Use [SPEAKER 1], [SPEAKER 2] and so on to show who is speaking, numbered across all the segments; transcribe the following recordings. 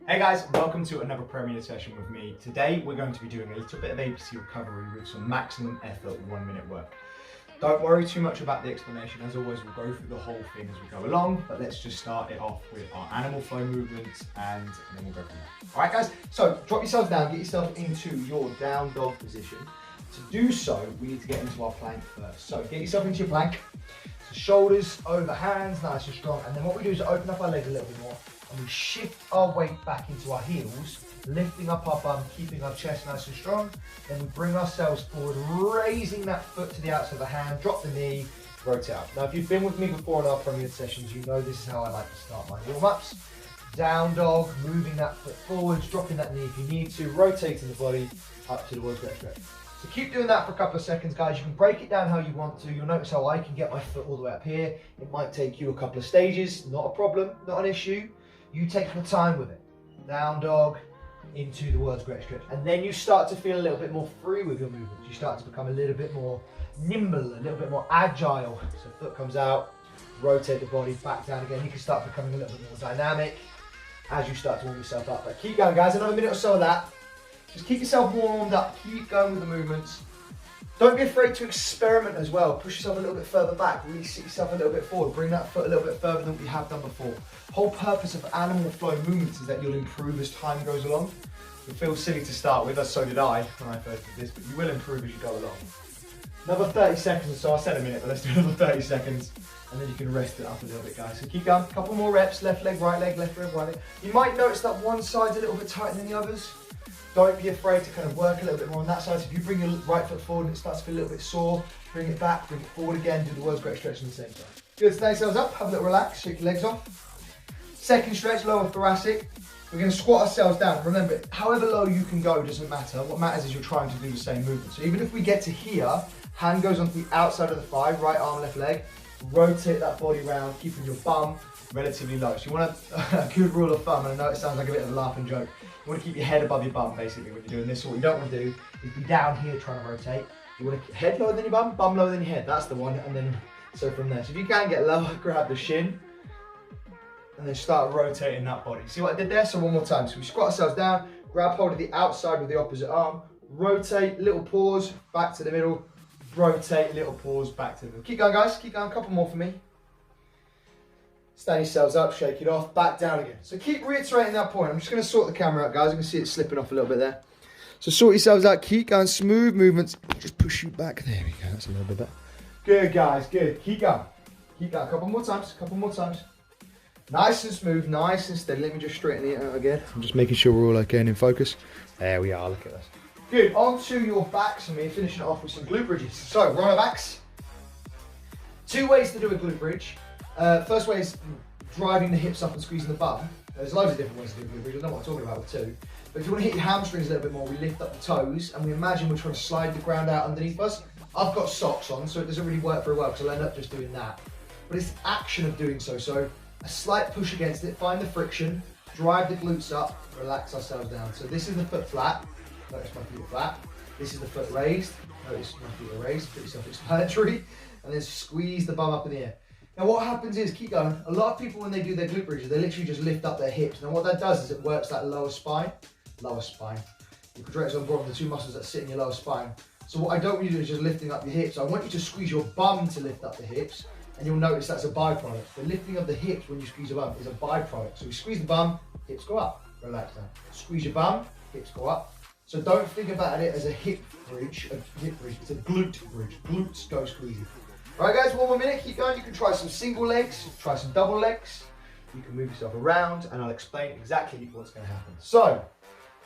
[SPEAKER 1] Hey guys, welcome to another Premier session with me. Today we're going to be doing a little bit of APC recovery with some maximum effort 1 minute work. Don't worry too much about the explanation. As always, we'll go through the whole thing as we go along, but let's just start it off with our animal flow movements and then we'll go from there. All right guys, so drop yourself down, get yourself into your down dog position. To do so, we need to get into our plank first. So get yourself into your plank. So shoulders over hands, nice and strong. And then what we do is open up our legs a little bit more and we shift our weight back into our heels, lifting up our bum, keeping our chest nice and strong. Then we bring ourselves forward, raising that foot to the outside of the hand, drop the knee, rotate out. Now, if you've been with me before in our Premier sessions, you know this is how I like to start my warm-ups. Down dog, moving that foot forwards, dropping that knee if you need to, rotating the body up to the world's greatest stretch. So keep doing that for a couple of seconds, guys. You can break it down how you want to. You'll notice how I can get my foot all the way up here. It might take you a couple of stages, not a problem, not an issue. You take your time with it. Down dog, into the world's greatest stretch. And then you start to feel a little bit more free with your movements. You start to become a little bit more nimble, a little bit more agile. So foot comes out, rotate the body back down again. You can start becoming a little bit more dynamic as you start to warm yourself up. But keep going, guys. Another minute or so of that. Just keep yourself warmed up. Keep going with the movements. Don't be afraid to experiment as well. Push yourself a little bit further back. Really sit yourself a little bit forward. Bring that foot a little bit further than we have done before. Whole purpose of animal flow movements is that you'll improve as time goes along. It feels silly to start with, as so did I when I first did this, but you will improve as you go along. Another 30 seconds or so. I said a minute, but let's do another 30 seconds. And then you can rest it up a little bit, guys. So keep going. A couple more reps. Left leg, right leg, left leg, right leg. You might notice that one side's a little bit tighter than the others. Don't be afraid to kind of work a little bit more on that side. So if you bring your right foot forward and it starts to feel a little bit sore, bring it back, bring it forward again, do the world's greatest stretch on the same time. Good, stay yourselves up, have a little relax, shake your legs off. Second stretch, lower thoracic. We're going to squat ourselves down. Remember, however low you can go doesn't matter. What matters is you're trying to do the same movement. So even if we get to here, hand goes onto the outside of the thigh, right arm, left leg. Rotate that body round, keeping your bum relatively low. So you want a good rule of thumb, and I know it sounds like a bit of a laughing joke. You want to keep your head above your bum, basically, when you're doing this. So what you don't want to do is be down here trying to rotate. You want to keep head lower than your bum lower than your head. That's the one, and then so from there. So if you can get lower, grab the shin, and then start rotating that body. See what I did there? So one more time. So we squat ourselves down, grab hold of the outside with the opposite arm, rotate, little pause, back to the middle, rotate, little pause, back to the middle. Keep going, guys. Keep going. A couple more for me. Stand yourselves up, shake it off, back down again. So keep reiterating that point. I'm just going to sort the camera out, guys. You can see it slipping off a little bit there. So sort yourselves out, keep going, smooth movements. Just push you back. There we go, that's a little bit better. Good, guys, good. Keep going. Keep going. A couple more times, a couple more times. Nice and smooth, nice and steady. Let me just straighten it out again. I'm just making sure we're all okay and in focus. There we are, look at this. Good, onto your backs and we're finishing it off with some glute bridges. So, we're on our backs. Two ways to do a glute bridge. First way is driving the hips up and squeezing the bum. There's loads of different ways to do glute bridge. I know what I'm talking about with two. But if you want to hit your hamstrings a little bit more, we lift up the toes and we imagine we're trying to slide the ground out underneath us. I've got socks on, so it doesn't really work very well because I'll end up just doing that. But it's the action of doing so. So a slight push against it, find the friction, drive the glutes up, relax ourselves down. So this is the foot flat. Notice my feet are flat. This is the foot raised. Notice my feet are raised, pretty self-explanatory. And then squeeze the bum up in the air. Now what happens is, keep going, a lot of people when they do their glute bridges, they literally just lift up their hips. Now what that does is it works that lower spine. Your quadratus lumborum, the two muscles that sit in your lower spine. So what I don't want you to do is just lifting up your hips. I want you to squeeze your bum to lift up the hips, and you'll notice that's a byproduct. The lifting of the hips when you squeeze your bum is a byproduct. So we squeeze the bum, hips go up, relax down. Squeeze your bum, hips go up. So don't think about it as a hip bridge, it's a glute bridge. Glutes go squeezing. Alright guys, one more minute, keep going. You can try some single legs, try some double legs. You can move yourself around and I'll explain exactly what's going to happen. So,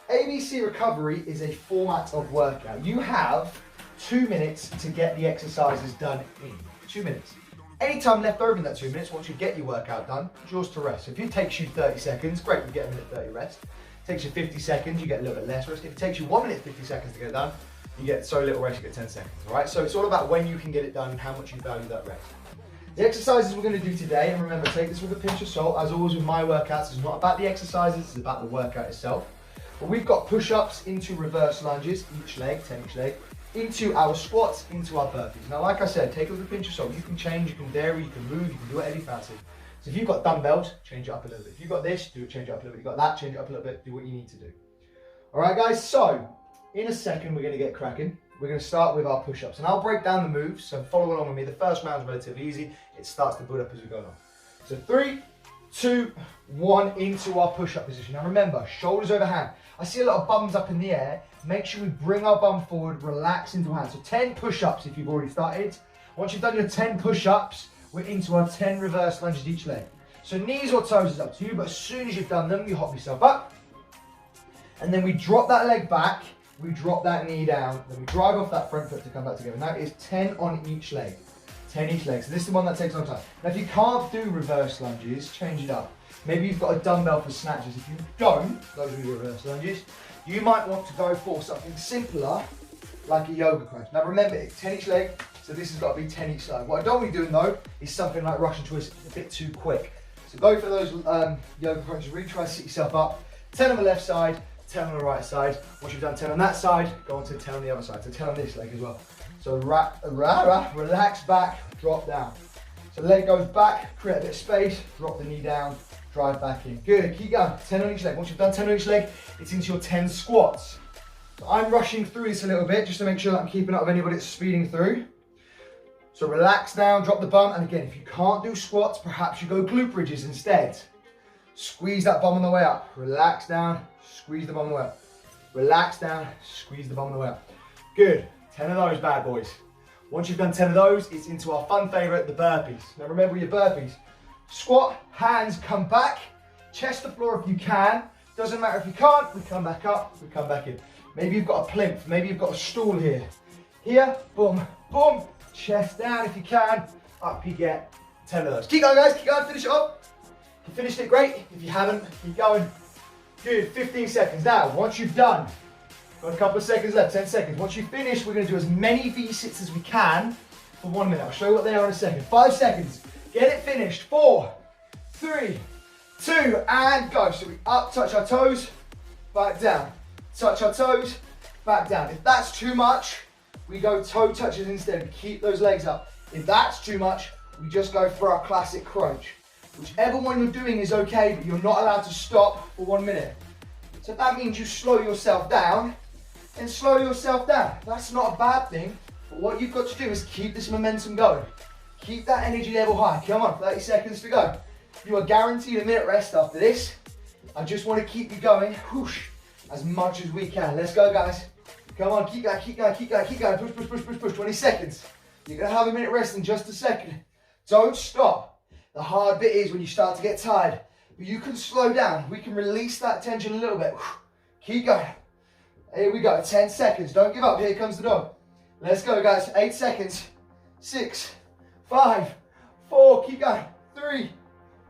[SPEAKER 1] ABC recovery is a format of workout. You have 2 minutes to get the exercises done in. 2 minutes. Any time left over in that 2 minutes, once you get your workout done, it's yours to rest. So if it takes you 30 seconds, great, you get a minute 30 rest. If it takes you 50 seconds, you get a little bit less rest. If it takes you 1 minute 50 seconds to get it done, you get so little rest, you get 10 seconds, all right? So it's all about when you can get it done and how much you value that rest. The exercises we're going to do today, and remember, take this with a pinch of salt, as always with my workouts, it's not about the exercises, it's about the workout itself. But we've got push-ups into reverse lunges, each leg, 10 each leg, into our squats, into our burpees. Now, like I said, take it with a pinch of salt. You can change, you can vary, you can move, you can do whatever you fancy. So if you've got dumbbells, change it up a little bit. If you've got this, change it up a little bit. You've got that, change it up a little bit. Do what you need to do. All right, guys, so in a second, we're gonna get cracking. We're gonna start with our push-ups, and I'll break down the moves, so follow along with me. The first round is relatively easy. It starts to build up as we go along. So 3, 2, 1, into our push-up position. Now remember, shoulders over hand. I see a lot of bums up in the air. Make sure we bring our bum forward, relax into hand. So 10 push-ups if you've already started. Once you've done your 10 push-ups, we're into our 10 reverse lunges each leg. So knees or toes is up to you, but as soon as you've done them, you hop yourself up. And then we drop that leg back, we drop that knee down, then we drive off that front foot to come back together. And that is 10 on each leg. 10 each leg. So this is the one that takes a long time. Now if you can't do reverse lunges, change it up. Maybe you've got a dumbbell for snatches. If you don't, those are your reverse lunges, you might want to go for something simpler, like a yoga crunch. Now remember, it's 10 each leg, so this has got to be 10 each side. What I don't want you doing though, is something like Russian twist, a bit too quick. So go for those yoga crunches, really try to sit yourself up. 10 on the left side, 10 on the right side. Once you've done 10 on that side, go on to 10 on the other side. So 10 on this leg as well. So relax back, drop down. So the leg goes back, create a bit of space, drop the knee down, drive back in. Good, keep going, 10 on each leg. Once you've done 10 on each leg, it's into your 10 squats. So I'm rushing through this a little bit, just to make sure that I'm keeping up with anybody that's speeding through. So relax down, drop the bum, and again, if you can't do squats, perhaps you go glute bridges instead. Squeeze that bum on the way up. Relax down, squeeze the bum on the way up. Relax down, squeeze the bum on the way up. Good, 10 of those bad boys. Once you've done 10 of those, it's into our fun favorite, the burpees. Now remember your burpees. Squat, hands come back, chest to floor if you can. Doesn't matter if you can't, we come back up, we come back in. Maybe you've got a plinth, maybe you've got a stool here. Here, boom, boom, chest down if you can, up you get. 10 of those. Keep going guys, keep going, finish it off. If you finished it, great. If you haven't, keep going. Good, 15 seconds. Now, once you've done, got a couple of seconds left, 10 seconds. Once you finish, we're gonna do as many V-sits as we can for 1 minute. I'll show you what they are in a second. 5 seconds, get it finished. 4, 3, 2, and go. So we up, touch our toes, back down. Touch our toes, back down. If that's too much, we go toe touches instead. We keep those legs up. If that's too much, we just go for our classic crunch. Whichever one you're doing is okay, but you're not allowed to stop for 1 minute. So if that means you slow yourself down, then slow yourself down. That's not a bad thing, but what you've got to do is keep this momentum going. Keep that energy level high. Come on, 30 seconds to go. You are guaranteed a minute rest after this. I just want to keep you going, whoosh, as much as we can. Let's go, guys. Come on, keep going, keep going, keep going, keep going. Push, push, push, push, push. 20 seconds. You're going to have a minute rest in just a second. Don't stop. The hard bit is when you start to get tired. But you can slow down. We can release that tension a little bit. Keep going. Here we go. 10 seconds. Don't give up. Here comes the dog. Let's go, guys. 8 seconds. 6, 5, 4. Keep going. 3,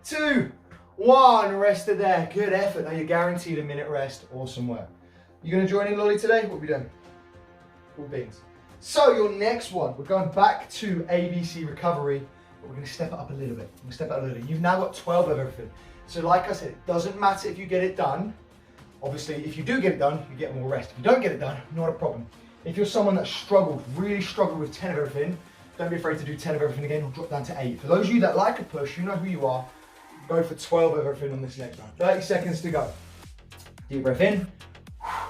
[SPEAKER 1] 2, 1. Rest it there. Good effort. Now you're guaranteed a minute rest. Awesome work. You going to join in, Lolly, today? What are we doing? Cool beans. So your next one, we're going back to ABC recovery, but we're going to step it up a little bit. We're going to step it up a little bit. You've now got 12 of everything. So like I said, it doesn't matter if you get it done. Obviously, if you do get it done, you get more rest. If you don't get it done, not a problem. If you're someone that struggled, really struggled with 10 of everything, don't be afraid to do 10 of everything again. We'll drop down to 8. For those of you that like a push, you know who you are. Go for 12 of everything on this next round. 30 seconds to go. Deep breath in,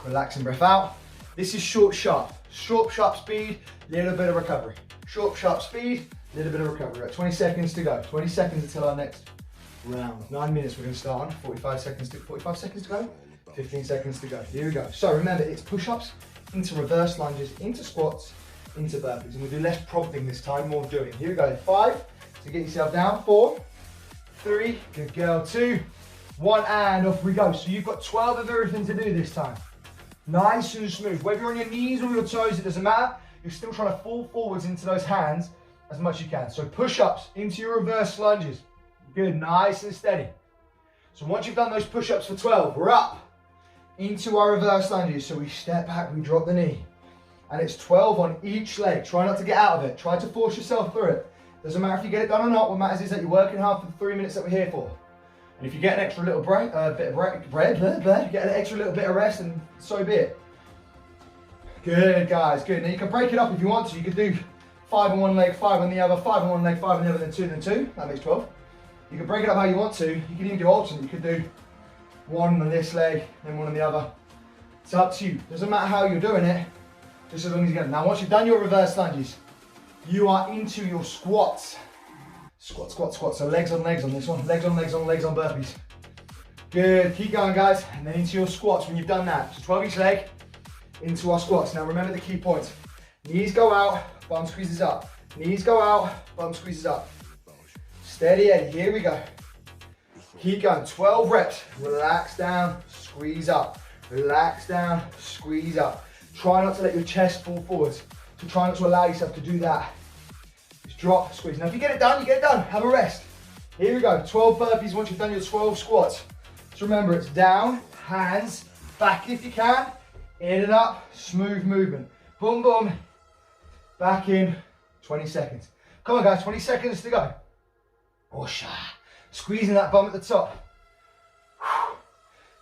[SPEAKER 1] relaxing breath out. This is short, sharp. Short, sharp speed, little bit of recovery. Short, sharp speed, little bit of recovery. Right, 20 seconds to go. 20 seconds until our next round. 9 minutes we're going to start on. 45 seconds to go. 15 seconds to go. Here we go. So remember, it's push-ups into reverse lunges, into squats, into burpees. And we'll do less prompting this time, more doing. Here we go. 5, so get yourself down. 4, 3, good girl. 2, 1, and off we go. So you've got 12 of everything to do this time. Nice and smooth. Whether you're on your knees or your toes, it doesn't matter. You're still trying to fall forwards into those hands as much as you can. So push-ups into your reverse lunges. Good, nice and steady. So once you've done those push-ups for 12, we're up into our reverse lunges. So we step back, we drop the knee. And it's 12 on each leg. Try not to get out of it. Try to force yourself through it. Doesn't matter if you get it done or not. What matters is that you're working hard for the 3 minutes that we're here for. And if you get an extra little get an extra little bit of rest, and so be it. Good, guys, good. Now you can break it up if you want to. You could do 5 on one leg, 5 on the other, 5 on one leg, 5 on the other, then 2, then 2. That makes 12. You can break it up how you want to. You can even do alternate. You could do one on this leg, then one on the other. It's up to you. Doesn't matter how you're doing it, just as long as you get it. Now, once you've done your reverse lunges, you are into your squats. Squat, squat, squat. So legs on this one. Legs on burpees. Good. Keep going, guys. And then into your squats when you've done that. So 12 each leg, into our squats. Now, remember the key points. Knees go out, bum squeezes up. Knees go out, bum squeezes up. Steady Eddie, here we go. Keep going, 12 reps. Relax down, squeeze up. Relax down, squeeze up. Try not to let your chest fall forwards. So try not to allow yourself to do that. Just drop, squeeze. Now if you get it done, you get it done. Have a rest. Here we go, 12 burpees once you've done your 12 squats. So remember, it's down, hands, back if you can, in and up, smooth movement. Boom, boom, back in, 20 seconds. Come on guys, 20 seconds to go. Osha. Squeezing that bum at the top.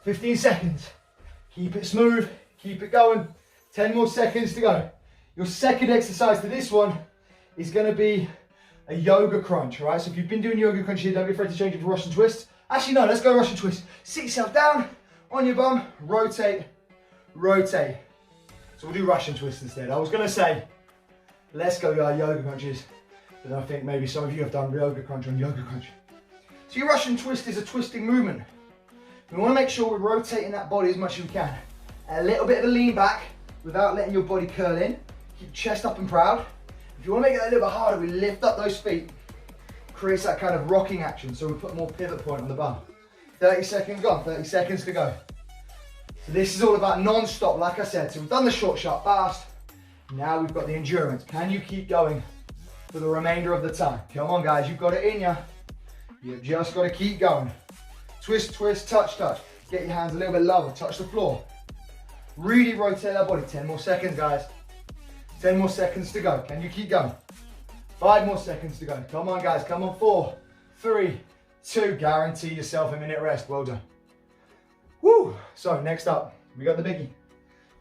[SPEAKER 1] 15 seconds. Keep it smooth, keep it going. 10 more seconds to go. Your second exercise to this one is going to be a yoga crunch, all right? So if you've been doing yoga crunch here, don't be afraid to change it to Russian twist. Actually, no, let's go Russian twist. Sit yourself down on your bum, rotate, rotate. So we'll do Russian twist instead. I was going to say, let's go yoga crunches. But I think maybe some of you have done yoga crunch on yoga crunch. So your Russian twist is a twisting movement. We want to make sure we're rotating that body as much as we can. A little bit of a lean back without letting your body curl in. Keep chest up and proud. If you want to make it a little bit harder, we lift up those feet. Creates that kind of rocking action, so we put more pivot point on the bum. 30 seconds gone, 30 seconds to go. So this is all about non-stop, like I said. So we've done the short, sharp, fast. Now we've got the endurance. Can you keep going for the remainder of the time? Come on guys, you've got it in you. You've just got to keep going. Twist, twist, touch, touch. Get your hands a little bit lower, touch the floor. Really rotate that body. 10 more seconds, guys. 10 more seconds to go. Can you keep going? 5 more seconds to go. Come on, guys. Come on. 4, 3, 2. Guarantee yourself a minute rest. Well done. Woo! So, next up, we got the biggie.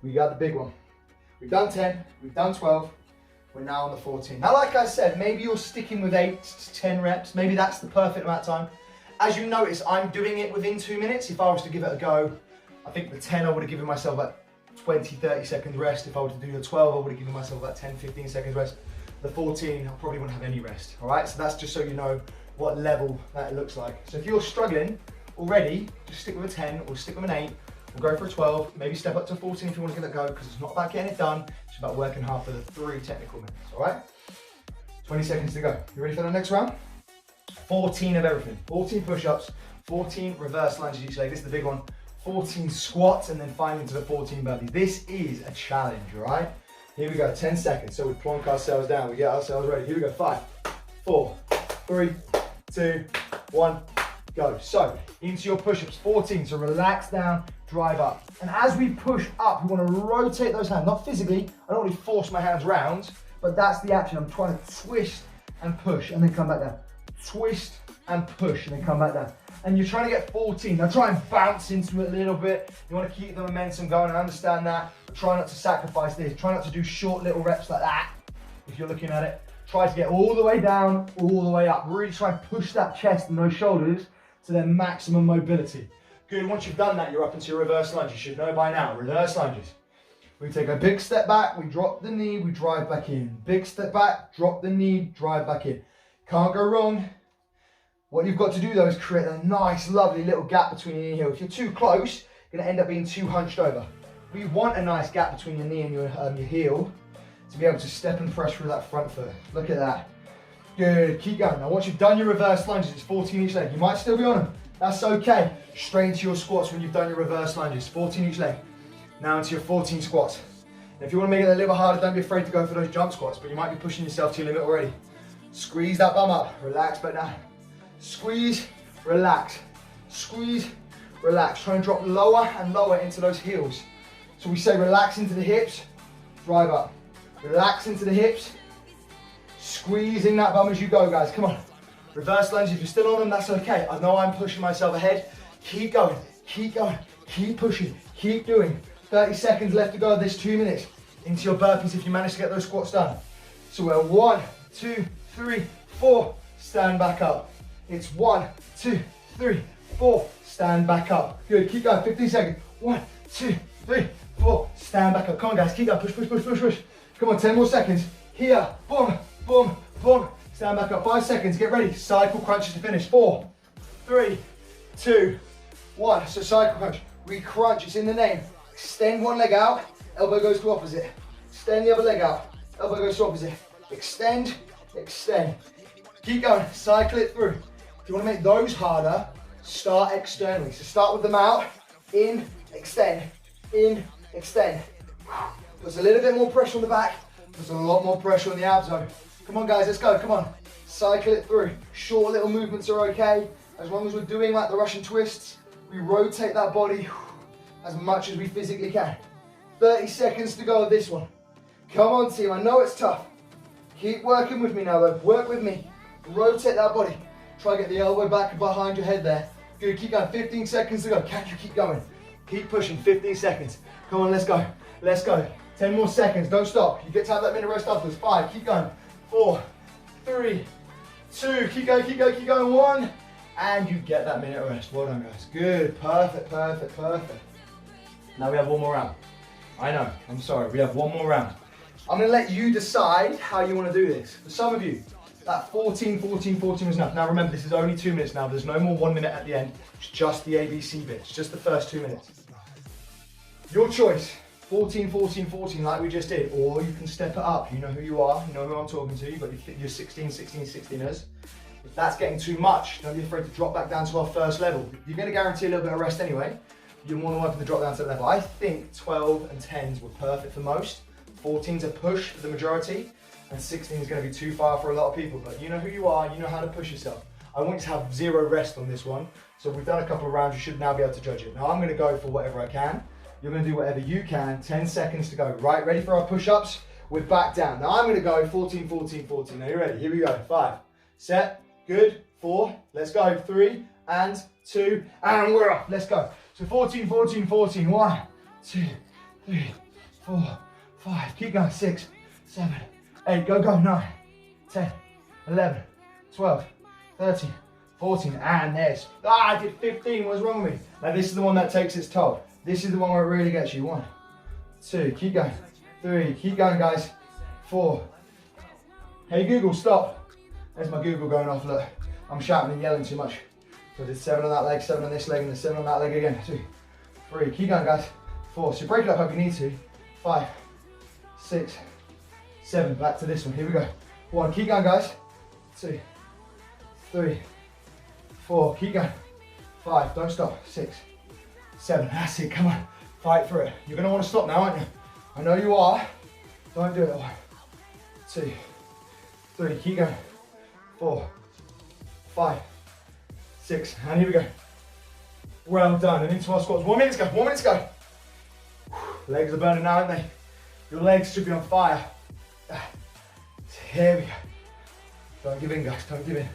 [SPEAKER 1] We got the big one. We've done 10. We've done 12. We're now on the 14. Now, like I said, maybe you're sticking with 8 to 10 reps. Maybe that's the perfect amount of time. As you notice, I'm doing it within 2 minutes. If I was to give it a go, I think the 10, I would have given myself about 20, 30 seconds rest. If I were to do the 12, I would have given myself about 10, 15 seconds rest. The 14, I probably wouldn't have any rest. All right, so that's just so you know what level that looks like. So if you're struggling already, just stick with a 10 or stick with an 8. We'll go for a 12, maybe step up to 14 if you want to give it a go, because it's not about getting it done, it's about working hard for the 3 technical minutes, all right? 20 seconds to go. You ready for the next round? 14 of everything. 14 push-ups, 14 reverse lunges each leg. This is the big one. 14 squats, and then finally into the 14 burpees. This is a challenge, all right? Here we go, 10 seconds. So we plonk ourselves down, we get ourselves ready. Here we go, 5, 4, 3, 2, 1, go. So, into your push-ups, 14. So relax down, drive up. And as we push up, we want to rotate those hands, not physically. I don't really force my hands round, but that's the action. I'm trying to twist and push, and then come back down. Twist and push, and then come back down. And you're trying to get 14. Now try and bounce into it a little bit. You want to keep the momentum going, I understand that. But try not to sacrifice this. Try not to do short little reps like that, if you're looking at it. Try to get all the way down, all the way up. Really try and push that chest and those shoulders to their maximum mobility. Good, once you've done that, you're up into your reverse lunge. You should know by now, reverse lunges. We take a big step back, we drop the knee, we drive back in. Big step back, drop the knee, drive back in. Can't go wrong. What you've got to do though is create a nice, lovely little gap between your knee and heel. If you're too close, you're gonna end up being too hunched over. We want a nice gap between your knee and your heel to be able to step and press through that front foot. Look at that. Good, keep going. Now once you've done your reverse lunges, it's 14 each leg. You might still be on them, that's okay. Straight into your squats when you've done your reverse lunges, 14 each leg. Now into your 14 squats. And if you want to make it a little bit harder, don't be afraid to go for those jump squats, but you might be pushing yourself to your limit already. Squeeze that bum up, relax back down. Squeeze, relax, squeeze, relax. Try and drop lower and lower into those heels. So we say relax into the hips, drive up. Relax into the hips, squeezing that bum as you go, guys. Come on. Reverse lunge, if you're still on them, that's okay. I know I'm pushing myself ahead. Keep going, keep pushing, keep doing. 30 seconds left to go of this 2 minutes. Into your burpees if you manage to get those squats done. So we're 1, 2, 3, 4, stand back up. It's 1, 2, 3, 4. Stand back up. Good, keep going, 15 seconds. 1, 2, 3, 4. Stand back up. Come on guys, keep going. Push, push, push, push, push. Come on, 10 more seconds. Here, boom, boom, boom. Stand back up, 5 seconds. Get ready. Cycle crunches to finish. 4, 3, 2, 1. So cycle crunch. We crunch, it's in the name. Extend one leg out, elbow goes to opposite. Extend the other leg out, elbow goes to opposite. Extend, extend. Keep going, cycle it through. If you want to make those harder, start externally. So start with them out, in, extend, Puts a little bit more pressure on the back, puts a lot more pressure on the abs though. Come on guys, let's go, come on. Cycle it through. Short little movements are okay. As long as we're doing like the Russian twists, we rotate that body as much as we physically can. 30 seconds to go of this one. Come on team, I know it's tough. Keep working with me now though, work with me. Rotate that body. Try to get the elbow back behind your head there. Good, keep going, 15 seconds to go. Can you keep going? Keep pushing, 15 seconds. Come on, let's go, let's go. 10 more seconds, don't stop. You get to have that minute rest afterwards. 5, keep going. 4, 3, 2, keep going, keep going, keep going. 1, and you get that minute rest. Well done guys, good, perfect, perfect, perfect. Now we have one more round. I know, I'm sorry, we have one more round. I'm gonna let you decide how you wanna do this. For some of you, that 14, 14, 14 was enough. Now remember, this is only 2 minutes now. There's no more 1 minute at the end. It's just the ABC bits, just the first 2 minutes. Your choice, 14, 14, 14 like we just did, or you can step it up. You know who you are, you know who I'm talking to. You've got your 16, 16, 16ers. If that's getting too much, don't be afraid to drop back down to our first level. You're gonna guarantee a little bit of rest anyway. You're more than welcome to drop down to that level. I think 12 and 10s were perfect for most. 14's a push for the majority, and 16 is going to be too far for a lot of people. But you know who you are, you know how to push yourself. I want you to have 0 rest on this one. So we've done a couple of rounds, you should now be able to judge it. Now I'm going to go for whatever I can. You're going to do whatever you can. 10 seconds to go. Right, ready for our push-ups? We're back down. Now I'm going to go 14, 14, 14. Now you ready? Here we go. 5, set, good. 4, let's go. 3 and 2, and we're off. Let's go. So 14, 14, 14. 1, 2, 3, 4, 5. Keep going. 6, 7, 8. Go, go. 9, 10, 11, 12, 13, 14. And there's, I did 15. What's wrong with me? Now this is the one that takes its toll. This is the one where it really gets you. 1, 2. Keep going. 3. Keep going, guys. 4. Hey, Google, stop. There's my Google going off. Look, I'm shouting and yelling too much. So I did 7 on that leg, 7 on this leg, and then 7 on that leg again. 2, 3, keep going guys. 4, so break it up if you need to. 5, 6, 7, back to this one, here we go. 1, keep going guys. 2, 3, 4, keep going. 5, don't stop. 6, 7, that's it, come on. Fight for it. You're gonna wanna stop now, aren't you? I know you are. Don't do it. 1, 2, 3, keep going. 4, 5, 6, and here we go. Well done, and into our squats. 1 minute to go, 1 minute to go. Legs are burning now, aren't they? Your legs should be on fire. Here we go. Don't give in, guys, don't give in.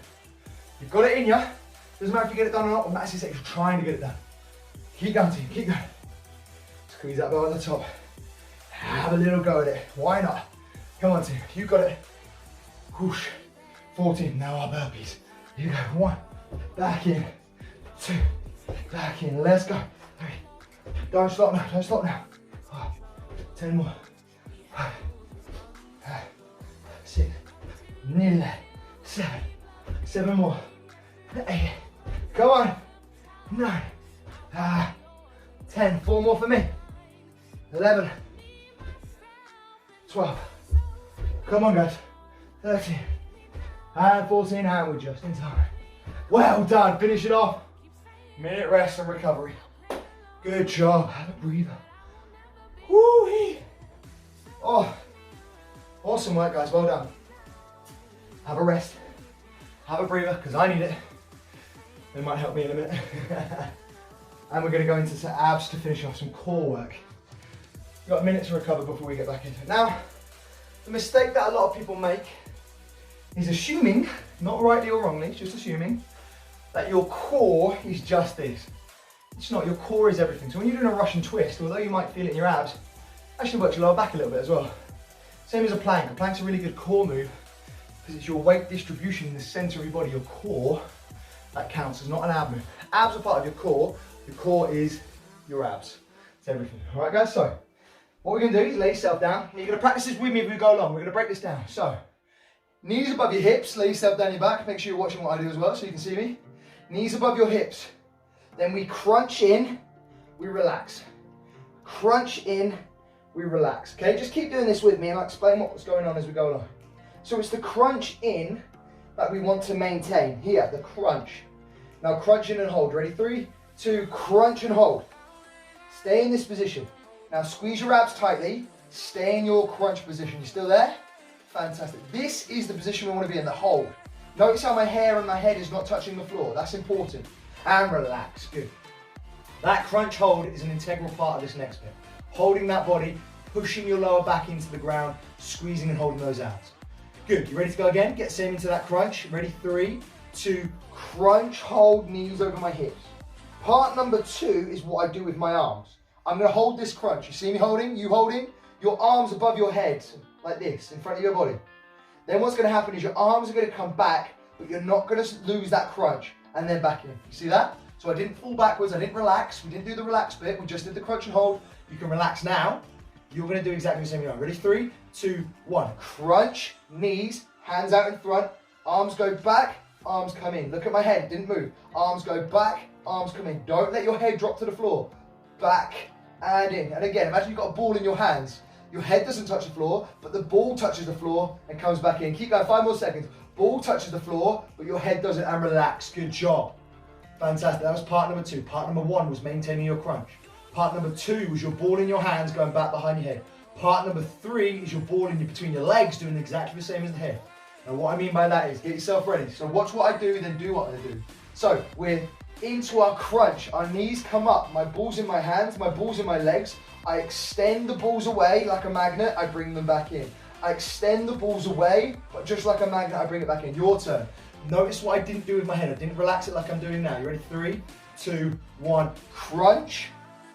[SPEAKER 1] You've got it in you. Doesn't matter if you get it done or not, but Max is actually trying to get it done. Keep going, team, keep going. Squeeze that belt at the top. Have a little go at it. Why not? Come on, team, you got it. Whoosh. 14, now our burpees. Here you go, 1. Back in, 2, back in, let's go. 3, don't stop now, don't stop now. 10 more. 5, 6, nearly there. 7, 7 more. 8, come on. 9, 10, 4 more for me. 11, 12, come on guys. 13, and 14, and we're just in time. Well done, finish it off. Minute rest and recovery. Good job, have a breather. Woo-wee. Oh, awesome work guys, well done. Have a rest, have a breather, because I need it. It might help me in a minute. And we're gonna go into some abs to finish off, some core work. We've got a minute to recover before we get back into it. Now, the mistake that a lot of people make is assuming, not rightly or wrongly, just assuming, that your core is just this. It's not, your core is everything. So when you're doing a Russian twist, although you might feel it in your abs, actually works your lower back a little bit as well. Same as a plank. A plank's a really good core move because it's your weight distribution in the center of your body, your core, That counts as not an ab move. Abs are part of your core. Your core is your abs. It's everything. All right, guys, so what we're going to do is lay yourself down. You're going to practice this with me as we go along. We're going to break this down. So, knees above your hips. Lay yourself down your back. Make sure you're watching what I do as well so you can see me. Knees above your hips. Then we crunch in, we relax. Crunch in, we relax. Okay, just keep doing this with me and I'll explain what's going on as we go along. So it's the crunch in that we want to maintain. Here, the crunch. Now crunch in and hold. Ready? 3, 2, crunch and hold. Stay in this position. Now squeeze your abs tightly. Stay in your crunch position. You still there? Fantastic. This is the position we want to be in, the hold. Notice how my hair and my head is not touching the floor. That's important. And relax. Good. That crunch hold is an integral part of this next bit. Holding that body, pushing your lower back into the ground, squeezing and holding those abs. Good. You ready to go again? Get same into that crunch. Ready? 3, 2, crunch, hold, knees over my hips. Part number 2 is what I do with my arms. I'm going to hold this crunch. You see me holding? You holding? Your arms above your head, like this, in front of your body. Then what's going to happen is your arms are going to come back, but you're not going to lose that crunch, and then back in. You see that? So I didn't fall backwards, I didn't relax. We didn't do the relax bit, we just did the crunch and hold. You can relax now. You're going to do exactly the same thing. Ready? 3, 2, 1. Crunch, knees, hands out in front, arms go back, arms come in. Look at my head, didn't move. Arms go back, arms come in. Don't let your head drop to the floor. Back and in. And again, imagine you've got a ball in your hands. Your head doesn't touch the floor, but the ball touches the floor and comes back in. Keep going, 5 more seconds. Ball touches the floor, but your head doesn't, and relax. Good job. Fantastic. That was part number 2. Part number 1 was maintaining your crunch. Part number 2 was your ball in your hands going back behind your head. Part number 3 is your ball in between your legs doing exactly the same as the head. And what I mean by that is get yourself ready. So watch what I do, then do what I do. So we're into our crunch. Our knees come up. My ball's in my hands, my ball's in my legs. I extend the balls away like a magnet, I bring them back in. I extend the balls away, but just like a magnet, I bring it back in. Your turn. Notice what I didn't do with my head. I didn't relax it like I'm doing now. You ready? 3, 2, 1. Crunch.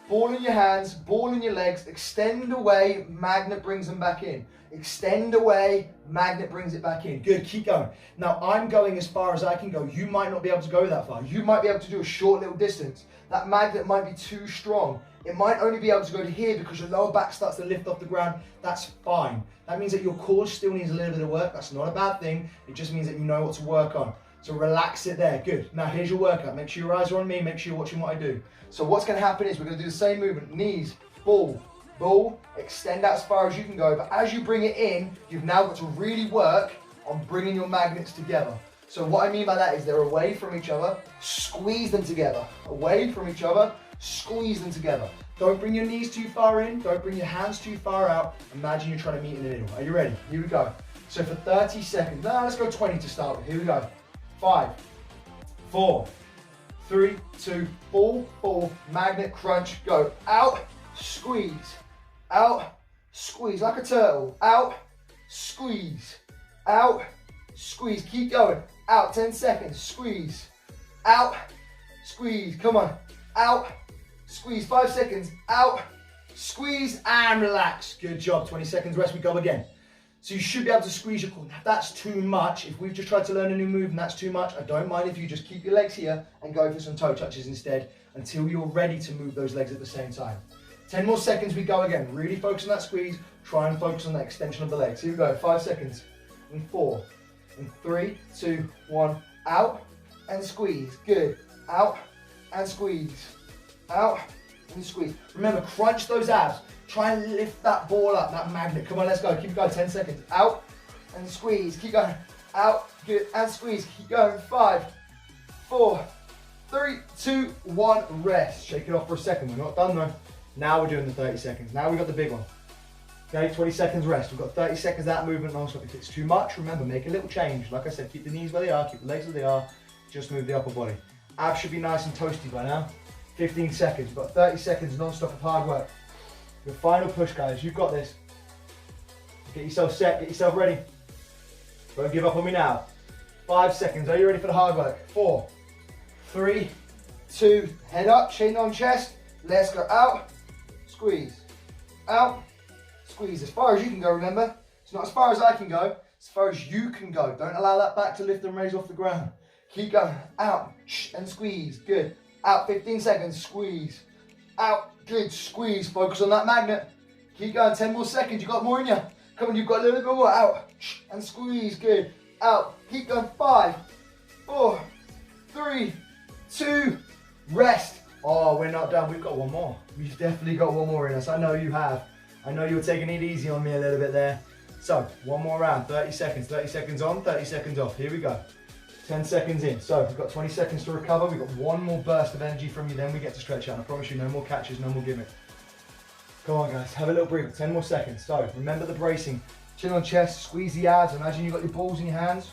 [SPEAKER 1] Ball in your hands, ball in your legs. Extend away, magnet brings them back in. Extend away, magnet brings it back in. Good, keep going. Now I'm going as far as I can go. You might not be able to go that far. You might be able to do a short little distance. That magnet might be too strong. It might only be able to go to here because your lower back starts to lift off the ground. That's fine. That means that your core still needs a little bit of work. That's not a bad thing. It just means that you know what to work on. So relax it there. Good. Now here's your workout. Make sure your eyes are on me. Make sure you're watching what I do. So what's going to happen is we're going to do the same movement. Knees, ball, ball, extend out as far as you can go. But as you bring it in, you've now got to really work on bringing your magnets together. So what I mean by that is they're away from each other. Squeeze them together. Away from each other. Squeeze them together. Don't bring your knees too far in. Don't bring your hands too far out. Imagine you're trying to meet in the middle. Are you ready? Here we go. So for 30 seconds. No, let's go 20 to start with. Here we go. 5, 4, 3, 2, ball, ball, magnet, crunch, go. Out, squeeze, out, squeeze, like a turtle. Out, squeeze, out, squeeze. Keep going. Out, 10 seconds, squeeze, out, squeeze. Come on. Out, squeeze, 5 seconds, out, squeeze, and relax. Good job. 20 seconds rest, we go again. So you should be able to squeeze your core. Now, if that's too much, if we've just tried to learn a new move and that's too much, I don't mind if you just keep your legs here and go for some toe touches instead until you're ready to move those legs at the same time. 10 more seconds, we go again. Really focus on that squeeze. Try and focus on that extension of the legs. Here we go. 5 seconds. And 4, and 3, 2, 1. Out and squeeze. Good. Out and squeeze. Out and squeeze. Remember, crunch those abs. Try and lift that ball up, that magnet. Come on, let's go. Keep it going. 10 seconds. Out and squeeze. Keep going. Out. Good. And squeeze. Keep going. 5, 4, 3, 2, 1. Rest. Shake it off for a second. We're not done though. Now we're doing the 30 seconds. Now we've got the big one. Okay, 20 seconds rest. We've got 30 seconds of that movement non-stop. If it's too much, remember, make a little change. Like I said, keep the knees where they are, keep the legs where they are. Just move the upper body. Abs should be nice and toasty by now. 15 seconds. We've got 30 seconds non-stop of hard work. Your final push, guys. You've got this. Get yourself set. Get yourself ready. Don't give up on me now. 5 seconds. Are you ready for the hard work? 4, 3, 2. Head up. Chin on chest. Let's go. Out. Squeeze. Out. Squeeze. As far as you can go, remember. It's not as far as I can go. As far as you can go. Don't allow that back to lift and raise off the ground.
[SPEAKER 2] Keep going. Out and squeeze. Good. Out 15 seconds. Squeeze. Out. Good. Squeeze. Focus on that magnet. Keep going. 10 more seconds. You got more in you. Come on, you've got a little bit more. Out and squeeze. Good. Out. Keep going. 5, 4, 3, 2. Rest. Oh, we're not done. We've got one more. We've definitely got one more in us. I know you have. I know you were taking it easy on me a little bit there. So, one more round. 30 seconds. 30 seconds on, 30 seconds off. Here we go. 10 seconds in. So, we've got 20 seconds to recover. We've got one more burst of energy from you. Then we get to stretch out. And I promise you, no more catches, no more giving. Come on, guys. Have a little breather. 10 more seconds. So, remember the bracing. Chin on chest. Squeeze the abs. Imagine you've got your balls in your hands.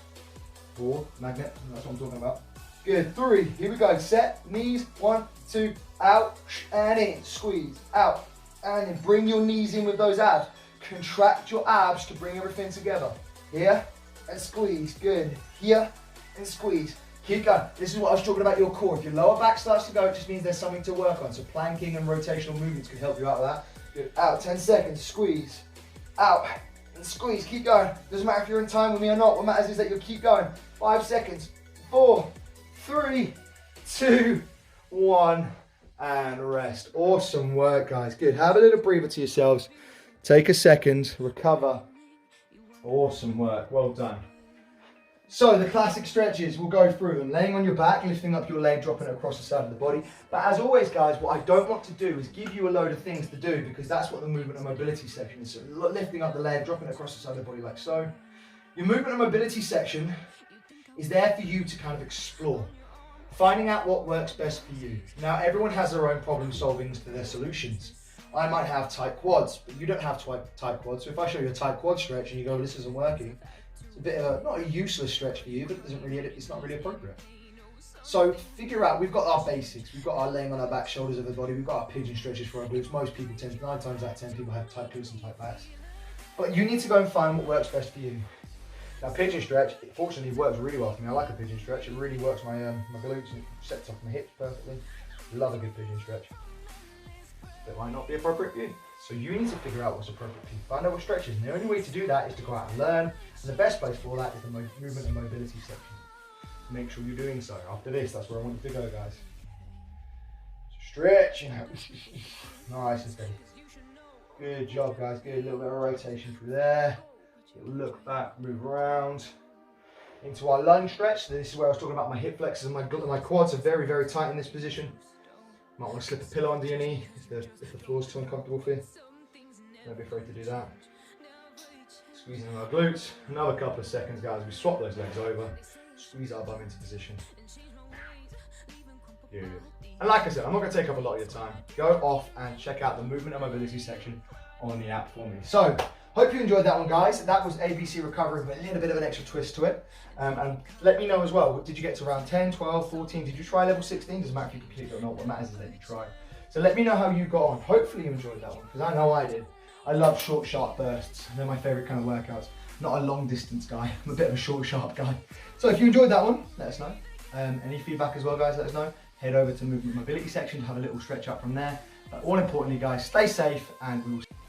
[SPEAKER 2] 4. Magnet. That's what I'm talking about. Good. 3. Here we go. Set. Knees. 1, 2. Out. And in. Squeeze. Out. And in. Bring your knees in with those abs. Contract your abs to bring everything together. Here. And squeeze. Good. Here. And squeeze. Keep going. This is what I was talking about your core. If your lower back starts to go, it just means there's something to work on. So planking and rotational movements can help you out with that. Good. Out. 10 seconds. Squeeze. Out. And squeeze. Keep going. Doesn't matter if you're in time with me or not. What matters is that you'll keep going. 5 seconds. 4, 3, 2, 1. And rest. Awesome work, guys. Good. Have a little breather to yourselves. Take a second. Recover. Awesome work. Well done. So the classic stretches, we'll go through them. Laying on your back, lifting up your leg, dropping it across the side of the body. But as always, guys, what I don't want to do is give you a load of things to do, because that's what the movement and mobility section is. So lifting up the leg, dropping it across the side of the body like so. Your movement and mobility section is there for you to kind of explore. Finding out what works best for you. Now, everyone has their own problem solvings for their solutions. I might have tight quads, but you don't have tight quads. So if I show you a tight quad stretch and you go, this isn't working, it's a bit of not a useless stretch for you, but it's not really appropriate. So figure out, we've got our basics. We've got our laying on our back, shoulders over the body. We've got our pigeon stretches for our glutes. Most people 9 times out of 10 people have tight glutes and tight backs. But you need to go and find what works best for you. Now, pigeon stretch, it fortunately works really well for me. I like a pigeon stretch. It really works my glutes and sets off my hips perfectly. Love a good pigeon stretch. That might not be appropriate for you. So you need to figure out what's appropriate for you. Find out what stretches. And the only way to do that is to go out and learn. And the best place for that is the movement and mobility section. So make sure you're doing so. After this, that's where I want you to go, guys. Stretch. Nice and steady. Good job, guys. Good. A little bit of rotation through there. Look back, move around into our lunge stretch. So this is where I was talking about my hip flexors and my quads are very, very tight in this position. Might want to slip a pillow under your knee if the floor's too uncomfortable for you. Don't be afraid to do that. Squeezing our glutes. Another couple of seconds, guys. We swap those legs over. Squeeze our bum into position. Good. And like I said, I'm not going to take up a lot of your time. Go off and check out the movement and mobility section on the app for me. So, hope you enjoyed that one, guys. That was ABC Recovery with a little bit of an extra twist to it. And let me know as well, did you get to round 10, 12, 14? Did you try level 16? Doesn't matter if you complete it or not. What matters is that you try. So let me know how you got on. Hopefully you enjoyed that one, because I know I did. I love short, sharp bursts. They're my favourite kind of workouts. Not a long distance guy. I'm a bit of a short, sharp guy. So if you enjoyed that one, let us know. Any feedback as well, guys, let us know. Head over to the movement mobility section to have a little stretch up from there. But all importantly, guys, stay safe, and we will